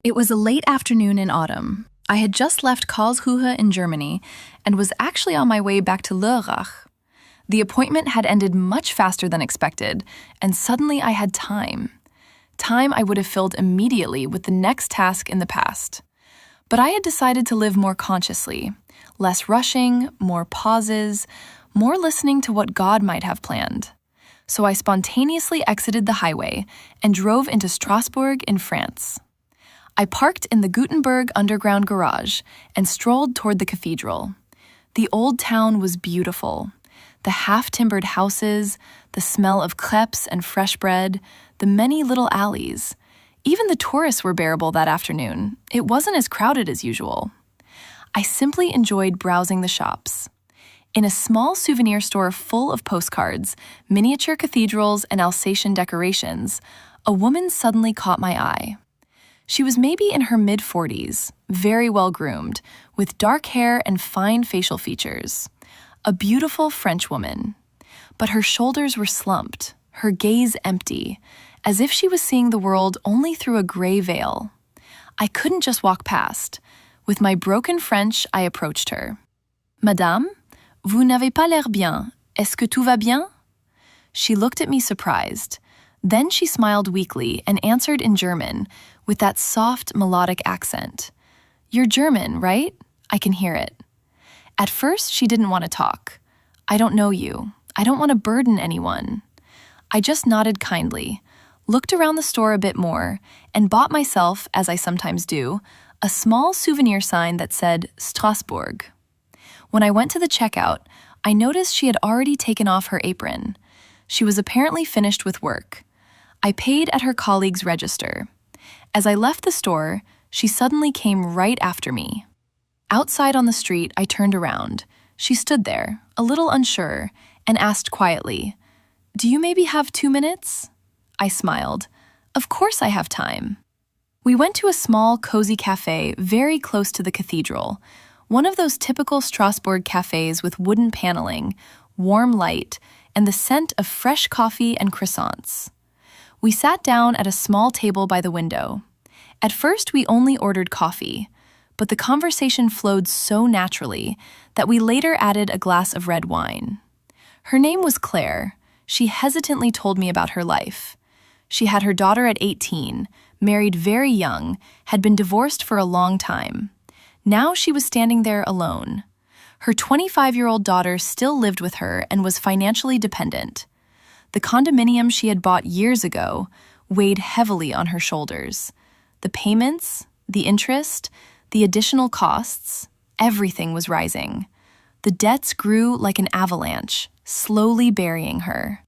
It was a late afternoon in autumn. I had just left Karlsruhe in Germany and was actually on my way back to Lörrach. The appointment had ended much faster than expected, and suddenly I had time. Time I would have filled immediately with the next task in the past. But I had decided to live more consciously, less rushing, more pauses, more listening to what God might have planned. So I spontaneously exited the highway and drove into Strasbourg in France. I parked in the Gutenberg underground garage and strolled toward the cathedral. The old town was beautiful. The half-timbered houses, the smell of crepes and fresh bread, the many little alleys. Even the tourists were bearable that afternoon. It wasn't as crowded as usual. I simply enjoyed browsing the shops. In a small souvenir store full of postcards, miniature cathedrals, and Alsatian decorations, a woman suddenly caught my eye. She was maybe in her mid-40s, very well-groomed, with dark hair and fine facial features. A beautiful French woman. But her shoulders were slumped, her gaze empty, as if she was seeing the world only through a gray veil. I couldn't just walk past. With my broken French, I approached her. "Madame, vous n'avez pas l'air bien. Est-ce que tout va bien?" She looked at me surprised. Then she smiled weakly and answered in German, with that soft, melodic accent. "You're German, right? I can hear it." At first, she didn't want to talk. "I don't know you. I don't want to burden anyone." I just nodded kindly, looked around the store a bit more, and bought myself, as I sometimes do, a small souvenir sign that said Strasbourg. When I went to the checkout, I noticed she had already taken off her apron. She was apparently finished with work. I paid at her colleague's register. As I left the store, she suddenly came right after me. Outside on the street, I turned around. She stood there, a little unsure, and asked quietly, "Do you maybe have 2 minutes?" I smiled. "Of course I have time." We went to a small, cozy cafe very close to the cathedral, one of those typical Strasbourg cafes with wooden paneling, warm light, and the scent of fresh coffee and croissants. We sat down at a small table by the window. At first, we only ordered coffee, but the conversation flowed so naturally that we later added a glass of red wine. Her name was Claire. She hesitantly told me about her life. She had her daughter at 18, married very young, had been divorced for a long time. Now she was standing there alone. Her 25-year-old daughter still lived with her and was financially dependent. The condominium she had bought years ago weighed heavily on her shoulders. The payments, the interest, the additional costs, everything was rising. The debts grew like an avalanche, slowly burying her.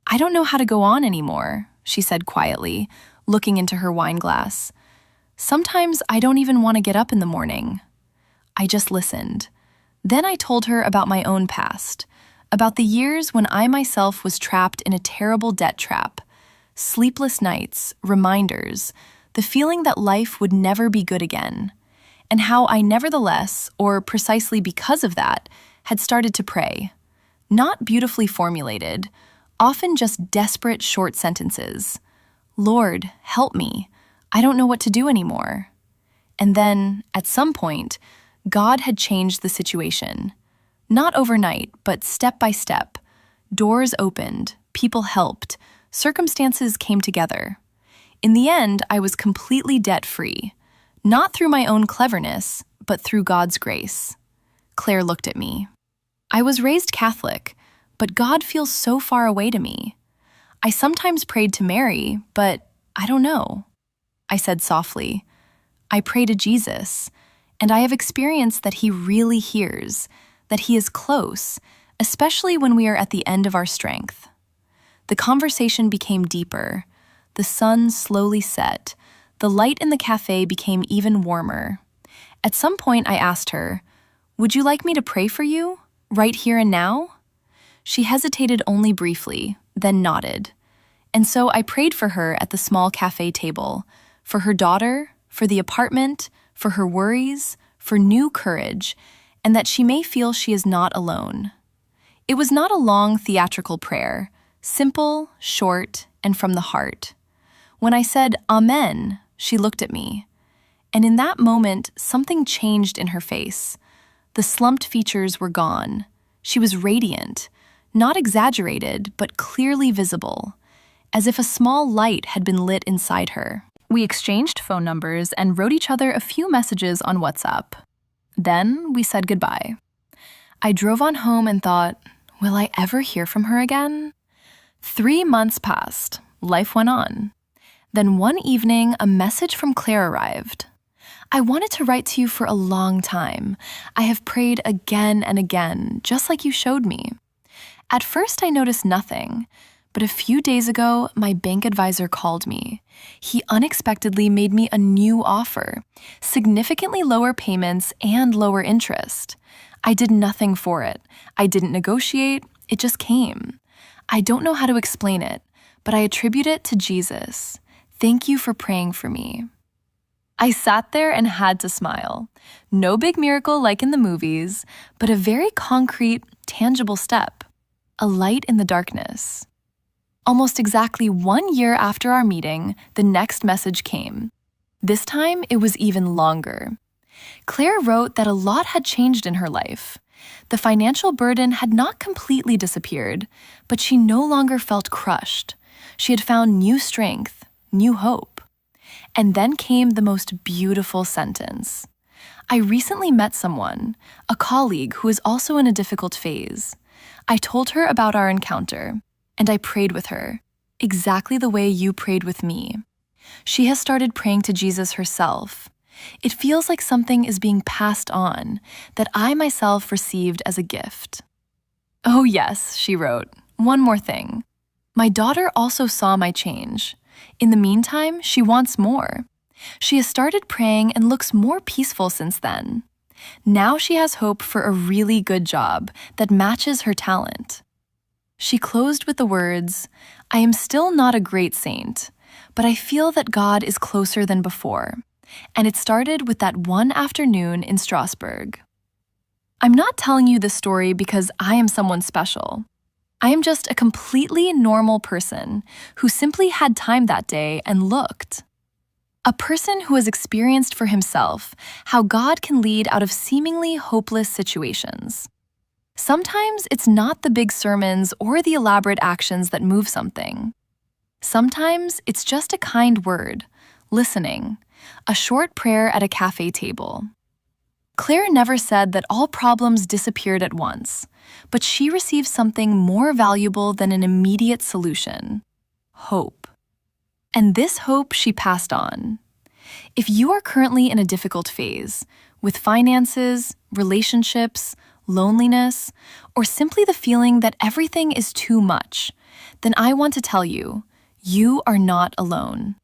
"I don't know how to go on anymore," she said quietly, looking into her wine glass. "Sometimes I don't even want to get up in the morning." I just listened. Then I told her about my own past, about the years when I myself was trapped in a terrible debt trap. Sleepless nights, reminders, the feeling that life would never be good again, and how I nevertheless, or precisely because of that, had started to pray. Not beautifully formulated, often just desperate short sentences. "Lord, help me. I don't know what to do anymore." And then, at some point, God had changed the situation. Not overnight, but step by step. Doors opened, people helped, circumstances came together. In the end, I was completely debt-free. Not through my own cleverness, but through God's grace. Claire looked at me. "I was raised Catholic, but God feels so far away to me. I sometimes prayed to Mary, but I don't know." I said softly, "I pray to Jesus, and I have experienced that he really hears, that he is close, especially when we are at the end of our strength." The conversation became deeper. The sun slowly set. The light in the cafe became even warmer. At some point, I asked her, "Would you like me to pray for you, right here and now?" She hesitated only briefly, then nodded. And so I prayed for her at the small cafe table, for her daughter, for the apartment, for her worries, for new courage, and that she may feel she is not alone. It was not a long theatrical prayer, simple, short, and from the heart. When I said, "Amen," she looked at me. And in that moment, something changed in her face. The slumped features were gone. She was radiant, not exaggerated, but clearly visible, as if a small light had been lit inside her. We exchanged phone numbers and wrote each other a few messages on WhatsApp. Then we said goodbye. I drove on home and thought, will I ever hear from her again? 3 months passed. Life went on. Then one evening, a message from Claire arrived. I wanted to write to you for a long time. I have prayed again and again, just like you showed me. At first, I noticed nothing, but a few days ago, my bank advisor called me. He unexpectedly made me a new offer, significantly lower payments and lower interest. I did nothing for it. I didn't negotiate. It just came. I don't know how to explain it, but I attribute it to Jesus. Thank you for praying for me. I sat there and had to smile. No big miracle like in the movies, but a very concrete, tangible step. A light in the darkness. Almost exactly 1 year after our meeting, the next message came. This time, it was even longer. Claire wrote that a lot had changed in her life. The financial burden had not completely disappeared, but she no longer felt crushed. She had found new strength, new hope. And then came the most beautiful sentence. I recently met someone, a colleague who is also in a difficult phase. I told her about our encounter, and I prayed with her, exactly the way you prayed with me. She has started praying to Jesus herself. It feels like something is being passed on, that I myself received as a gift. Oh yes, she wrote, one more thing. My daughter also saw my change. In the meantime, she wants more. She has started praying and looks more peaceful since then. Now she has hope for a really good job that matches her talent. She closed with the words, I am still not a great saint, but I feel that God is closer than before. And it started with that one afternoon in Strasbourg. I'm not telling you this story because I am someone special. I am just a completely normal person who simply had time that day and looked. A person who has experienced for himself how God can lead out of seemingly hopeless situations. Sometimes it's not the big sermons or the elaborate actions that move something. Sometimes it's just a kind word, listening, a short prayer at a cafe table. Claire never said that all problems disappeared at once, but she received something more valuable than an immediate solution: hope. And this hope she passed on. If you are currently in a difficult phase, with finances, relationships, loneliness, or simply the feeling that everything is too much, then I want to tell you, you are not alone.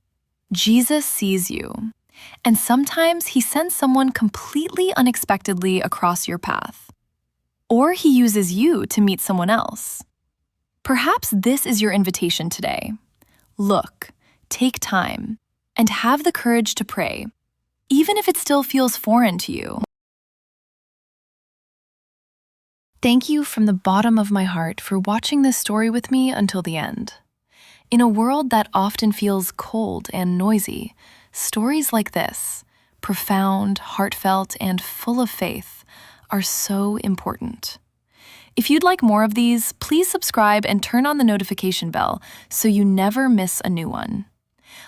Jesus sees you. And sometimes he sends someone completely unexpectedly across your path. Or he uses you to meet someone else. Perhaps this is your invitation today. Look, take time, and have the courage to pray, even if it still feels foreign to you. Thank you from the bottom of my heart for watching this story with me until the end. In a world that often feels cold and noisy, stories like this, profound, heartfelt, and full of faith, are so important. If you'd like more of these, please subscribe and turn on the notification bell so you never miss a new one.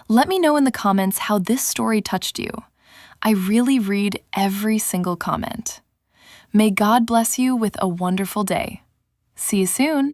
Let me know in the comments how this story touched you. I really read every single comment. May God bless you with a wonderful day. See you soon.